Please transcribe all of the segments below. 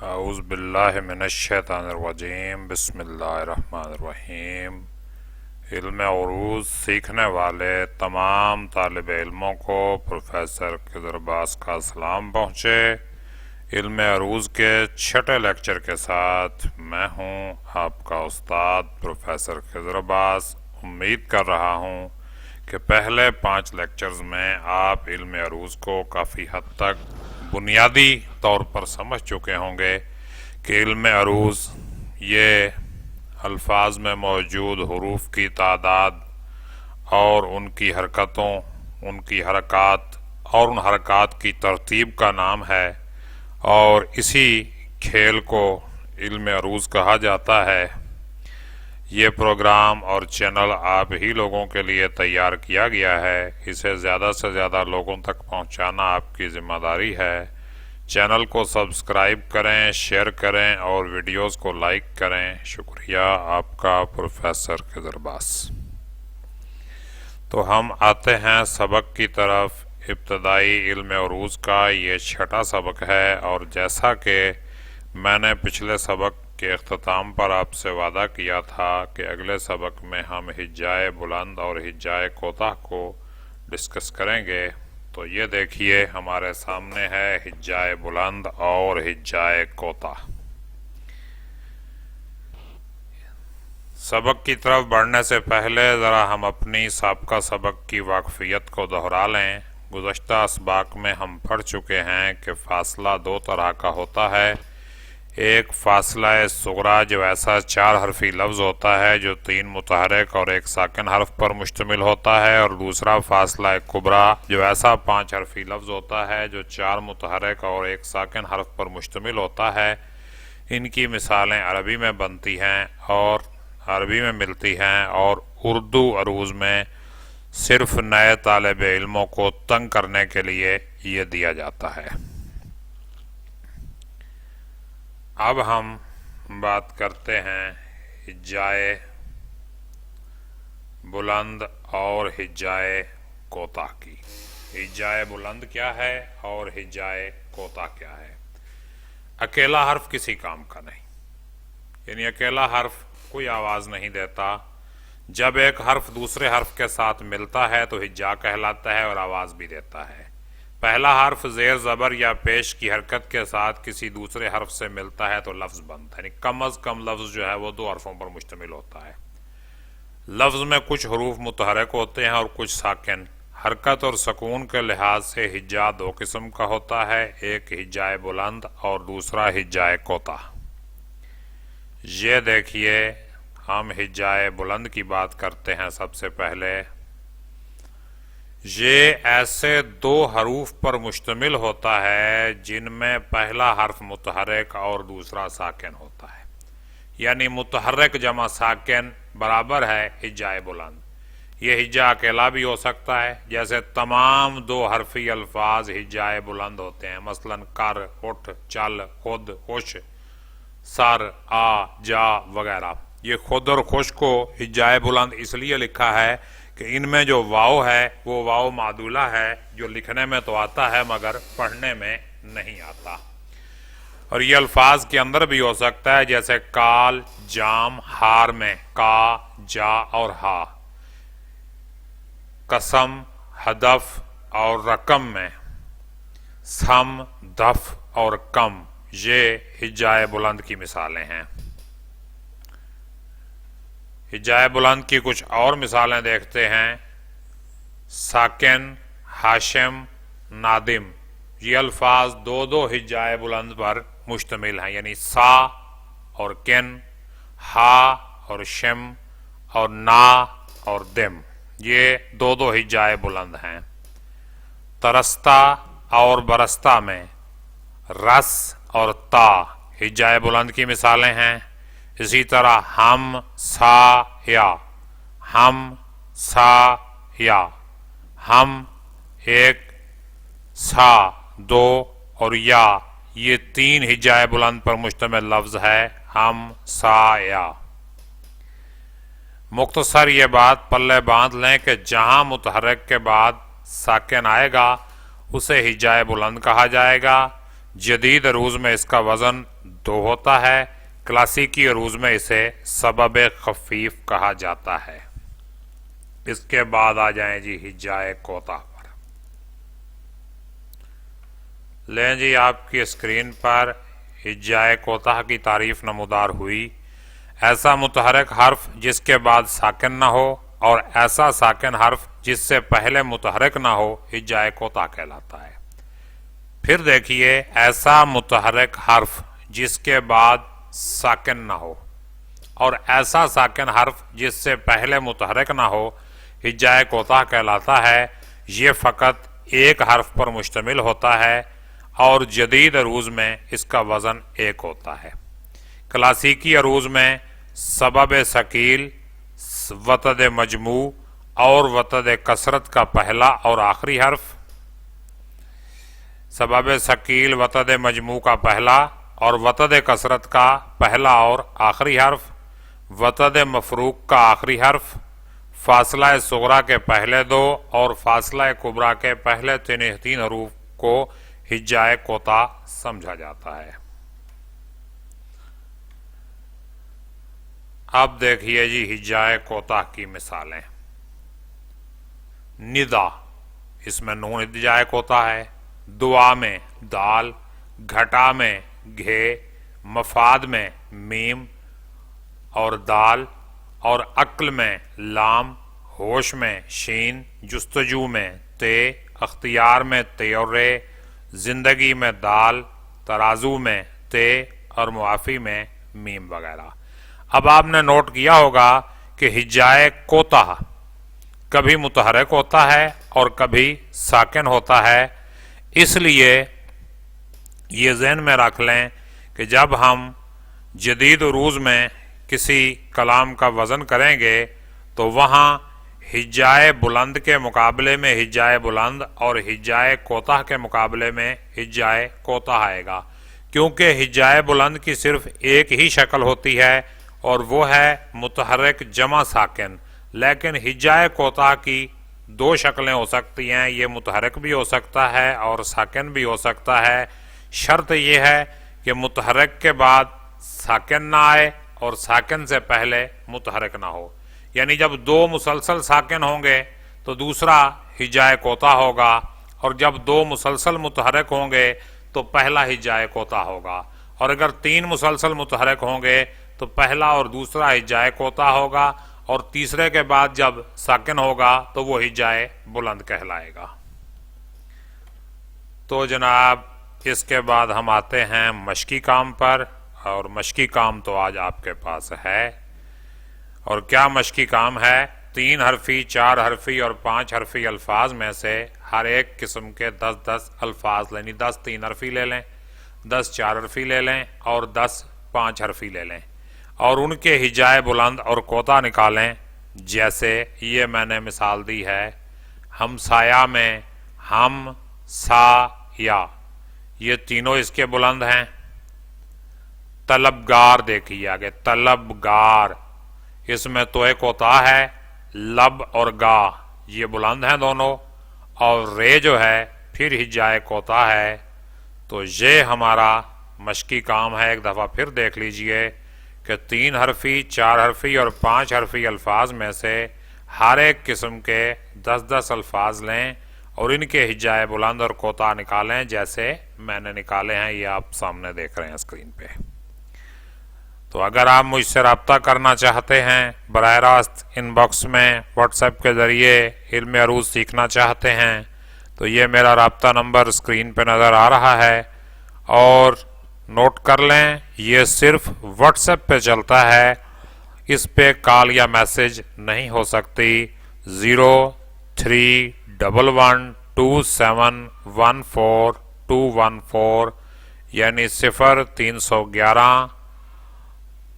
اعوذ باللہ من الشیطان الرجیم بسم اللہ الرحمن الرحیم۔ علم عروض سیکھنے والے تمام طالب علموں کو پروفیسر خضر عباس کا سلام پہنچے۔ علم عروض کے چھٹے لیکچر کے ساتھ میں ہوں آپ کا استاد پروفیسر خضر عباس۔ امید کر رہا ہوں کہ پہلے 5 لیکچرز میں آپ علم عروض کو کافی حد تک بنیادی طور پر سمجھ چکے ہوں گے کہ علم عروض یہ الفاظ میں موجود حروف کی تعداد اور ان کی حرکتوں، ان کی حرکات اور ان حرکات کی ترتیب کا نام ہے، اور اسی کھیل کو علم عروض کہا جاتا ہے۔ یہ پروگرام اور چینل آپ ہی لوگوں کے لیے تیار کیا گیا ہے، اسے زیادہ سے زیادہ لوگوں تک پہنچانا آپ کی ذمہ داری ہے۔ چینل کو سبسکرائب کریں، شیئر کریں اور ویڈیوز کو لائک کریں۔ شکریہ آپ کا پروفیسر خضر عباس۔ تو ہم آتے ہیں سبق کی طرف۔ ابتدائی علم عروض کا یہ چھٹا سبق ہے، اور جیسا کہ میں نے پچھلے سبق کے اختتام پر آپ سے وعدہ کیا تھا کہ اگلے سبق میں ہم ہجائے بلند اور ہجائے کوتاہ کو ڈسکس کریں گے۔ تو یہ دیکھیے ہمارے سامنے ہے ہجائے بلند اور ہجائے کوتاہ۔ سبق کی طرف بڑھنے سے پہلے ذرا ہم اپنی سابقہ سبق کی واقفیت کو دہرا لیں۔ گزشتہ اسباق میں ہم پڑھ چکے ہیں کہ فاصلہ 2 طرح کا ہوتا ہے۔ ایک فاصلہ صغریٰ جو ایسا 4 حرفی لفظ ہوتا ہے جو 3 متحرک اور 1 ساکن حرف پر مشتمل ہوتا ہے، اور دوسرا فاصلہ کبریٰ جو ایسا 5 حرفی لفظ ہوتا ہے جو 4 متحرک اور 1 ساکن حرف پر مشتمل ہوتا ہے۔ ان کی مثالیں عربی میں بنتی ہیں اور عربی میں ملتی ہیں، اور اردو عروض میں صرف نئے طالب علموں کو تنگ کرنے کے لیے یہ دیا جاتا ہے۔ اب ہم بات کرتے ہیں ہجائے بلند اور ہجائے کوتاہ کی۔ ہجائے بلند کیا ہے اور ہجائے کوتاہ کیا ہے؟ اکیلا حرف کسی کام کا نہیں، یعنی اکیلا حرف کوئی آواز نہیں دیتا۔ جب ایک حرف دوسرے حرف کے ساتھ ملتا ہے تو ہجا کہلاتا ہے اور آواز بھی دیتا ہے۔ پہلا حرف زیر زبر یا پیش کی حرکت کے ساتھ کسی دوسرے حرف سے ملتا ہے تو لفظ بنتا ہے، یعنی کم از کم لفظ جو ہے وہ 2 حرفوں پر مشتمل ہوتا ہے۔ لفظ میں کچھ حروف متحرک ہوتے ہیں اور کچھ ساکن۔ حرکت اور سکون کے لحاظ سے ہجا 2 قسم کا ہوتا ہے، ایک ہجائے بلند اور دوسرا ہجائے کوتاہ۔ یہ دیکھیے ہم ہجائے بلند کی بات کرتے ہیں۔ سب سے پہلے یہ ایسے 2 حروف پر مشتمل ہوتا ہے جن میں پہلا حرف متحرک اور دوسرا ساکن ہوتا ہے، یعنی متحرک جمع ساکن برابر ہے ہجائے بلند۔ یہ ہجا اکیلا بھی ہو سکتا ہے، جیسے تمام 2 حرفی الفاظ ہجائے بلند ہوتے ہیں، مثلا کر، اٹھ، چل، خود، خوش، سر، آ، جا وغیرہ۔ یہ خود اور خوش کو ہجائے بلند اس لیے لکھا ہے کہ ان میں جو واو ہے وہ واو معدولہ ہے، جو لکھنے میں تو آتا ہے مگر پڑھنے میں نہیں آتا۔ اور یہ الفاظ کے اندر بھی ہو سکتا ہے، جیسے کال، جام، ہار میں کا، جا اور ہا، قسم، ہدف اور رقم میں سم، دف اور کم۔ یہ ہجائے بلند کی مثالیں ہیں۔ ہجائے بلند کی کچھ اور مثالیں دیکھتے ہیں۔ ساکن، ہاشم، نادم، یہ الفاظ 2 ہجائے بلند پر مشتمل ہیں، یعنی سا اور کن، ہا اور شم اور نا اور دم، یہ 2 ہجائے بلند ہیں۔ ترستا اور برستا میں رس اور تا ہجائے بلند کی مثالیں ہیں۔ اسی طرح ہم، سا، یا، ہم، سا، یا، ہم، 1، سا، 2 اور یا، یہ 3 ہجائے بلند پر مشتمل لفظ ہے، ہم، سا، یا۔ مختصر یہ بات پلے باندھ لیں کہ جہاں متحرک کے بعد ساکن آئے گا اسے ہجائے بلند کہا جائے گا۔ جدید عروض میں اس کا وزن دو ہوتا ہے، کلاسیکی عروض میں اسے سبب خفیف کہا جاتا ہے۔ اس کے بعد آ جائیں جی ہجائے کوتاہ پر۔ لیں جی آپ کی اسکرین پر ہجائے کوتاہ کی تعریف نمودار ہوئی۔ ایسا متحرک حرف جس کے بعد ساکن نہ ہو اور ایسا ساکن حرف جس سے پہلے متحرک نہ ہو ہجائے کوتاہ کہلاتا ہے۔ پھر دیکھیے، ایسا متحرک حرف جس کے بعد ساکن نہ ہو اور ایسا ساکن حرف جس سے پہلے متحرک نہ ہو ہجائے کوتاہ کہلاتا ہے۔ یہ فقط ایک حرف پر مشتمل ہوتا ہے اور جدید عروض میں اس کا وزن ایک ہوتا ہے۔ کلاسیکی عروض میں سبب ثقیل، وتد مجموع اور وتد کثرت کا پہلا اور آخری حرف، سبب ثقیل وتد مجموع کا پہلا اور وتد کثرت کا پہلا اور آخری حرف، وتد مفروق کا آخری حرف، فاصلہ صغریٰ کے پہلے دو اور فاصلہ کبریٰ کے پہلے تین حروف کو ہجائے کوتاہ سمجھا جاتا ہے۔ اب دیکھیے جی ہجائے کوتاہ کی مثالیں۔ ندا، اس میں نون ہجائے کوتاہ ہے۔ دعا میں دال، گھٹا میں گھے، مفاد میں میم اور دال اور عقل میں لام، ہوش میں شین، جستجو میں تے، اختیار میں تے اور رے، زندگی میں دال، ترازو میں تے اور معافی میں میم وغیرہ۔ اب آپ نے نوٹ کیا ہوگا کہ ہجائے کوتاہ کبھی متحرک ہوتا ہے اور کبھی ساکن ہوتا ہے۔ اس لیے یہ ذہن میں رکھ لیں کہ جب ہم جدید عروض میں کسی کلام کا وزن کریں گے تو وہاں ہجائے بلند کے مقابلے میں ہجائے بلند اور ہجائے کوتاہ کے مقابلے میں ہجائے کوتاہ آئے گا، کیونکہ ہجائے بلند کی صرف ایک ہی شکل ہوتی ہے اور وہ ہے متحرک جمع ساکن، لیکن ہجائے کوتاہ کی دو شکلیں ہو سکتی ہیں، یہ متحرک بھی ہو سکتا ہے اور ساکن بھی ہو سکتا ہے۔ شرط یہ ہے کہ متحرک کے بعد ساکن نہ آئے اور ساکن سے پہلے متحرک نہ ہو، یعنی جب دو مسلسل ساکن ہوں گے تو دوسرا ہجائے کوتاہ ہوگا، اور جب دو مسلسل متحرک ہوں گے تو پہلا ہجائے کوتاہ ہوگا، اور اگر تین مسلسل متحرک ہوں گے تو پہلا اور دوسرا ہجائے کوتاہ ہوگا، اور تیسرے کے بعد جب ساکن ہوگا تو وہ ہجائے بلند کہلائے گا۔ تو جناب اس کے بعد ہم آتے ہیں مشقی کام پر، اور مشقی کام تو آج آپ کے پاس ہے۔ اور کیا مشقی کام ہے؟ 3 حرفی، 4 حرفی اور 5 حرفی الفاظ میں سے ہر ایک قسم کے 10 الفاظ لیں، 10 3 حرفی لے لیں، 10 4 حرفی لے لیں اور 10 5 حرفی لے لیں، اور ان کے ہجائے بلند اور کوتاہ نکالیں۔ جیسے یہ میں نے مثال دی ہے، ہمسایہ میں ہم، سا، یا، یہ تینوں اس کے بلند ہیں۔ طلبگار دیکھیے آگے، طلبگار، اس میں توئے کوتاہ ہے، لب اور گا یہ بلند ہیں دونوں، اور رے جو ہے پھر ہجائے کوتاہ ہے۔ تو یہ ہمارا مشقی کام ہے۔ ایک دفعہ پھر دیکھ لیجئے کہ 3 حرفی، 4 حرفی اور 5 حرفی الفاظ میں سے ہر ایک قسم کے 10 الفاظ لیں اور ان کے ہجائے بلند اور کوتاہ نکالیں، جیسے میں نے نکالے ہیں، یہ آپ سامنے دیکھ رہے ہیں اسکرین پہ۔ تو اگر آپ مجھ سے رابطہ کرنا چاہتے ہیں، براہ راست ان باکس میں واٹس ایپ کے ذریعے علم عروض سیکھنا چاہتے ہیں، تو یہ میرا رابطہ نمبر اسکرین پہ نظر آ رہا ہے، اور نوٹ کر لیں یہ صرف واٹس ایپ پہ چلتا ہے، اس پہ کال یا میسج نہیں ہو سکتی۔ 03112714 یعنی 0311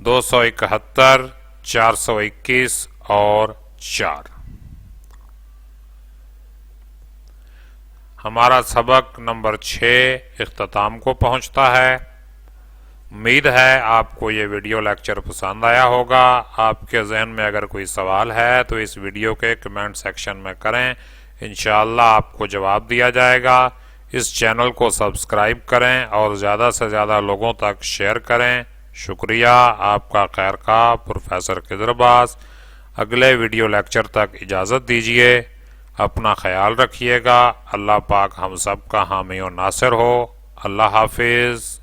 271 421 اور 4۔ ہمارا سبق نمبر 6 اختتام کو پہنچتا ہے۔ امید ہے آپ کو یہ ویڈیو لیکچر پسند آیا ہوگا۔ آپ کے ذہن میں اگر کوئی سوال ہے تو اس ویڈیو کے کمنٹ سیکشن میں کریں، انشاءاللہ آپ کو جواب دیا جائے گا۔ اس چینل کو سبسکرائب کریں اور زیادہ سے زیادہ لوگوں تک شیئر کریں۔ شکریہ آپ کا خیر خواہ پروفیسر خضر عباس۔ اگلے ویڈیو لیکچر تک اجازت دیجیے، اپنا خیال رکھیے گا۔ اللہ پاک ہم سب کا حامی و ناصر ہو۔ اللہ حافظ۔